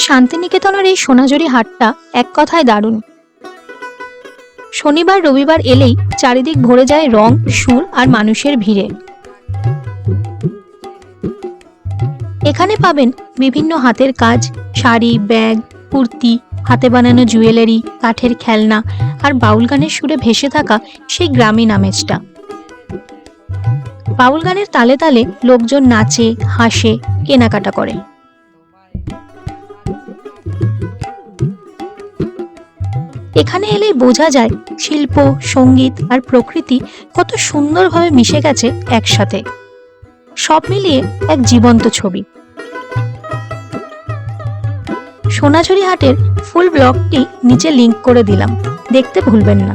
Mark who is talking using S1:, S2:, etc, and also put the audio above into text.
S1: শান্তিনিকেতনের এই সোনাঝুরি হাটটা এক কথায় দারুণ। শনিবার রবিবার এলেই চারিদিক ভরে যায় রং, সুর আর মানুষের ভিড়ে। এখানে পাবেন বিভিন্ন হাতের কাজ, শাড়ি, ব্যাগ, কুর্তি, হাতে বানানো জুয়েলারি, কাঠের খেলনা আর বাউল গানের সুরে ভেসে থাকা সেই গ্রামীণ আমেজটা। বাউল গানের তালে তালে লোকজন নাচে, হাসে, কেনাকাটা করে। এখানে এলেই বোঝা যায় শিল্প, সঙ্গীত আর প্রকৃতি কত সুন্দরভাবে মিশে গেছে একসাথে। সব মিলিয়ে এক জীবন্ত ছবি। সোনাঝুরি হাটের ফুল ব্লগটি নিচে লিংক করে দিলাম, দেখতে ভুলবেন না।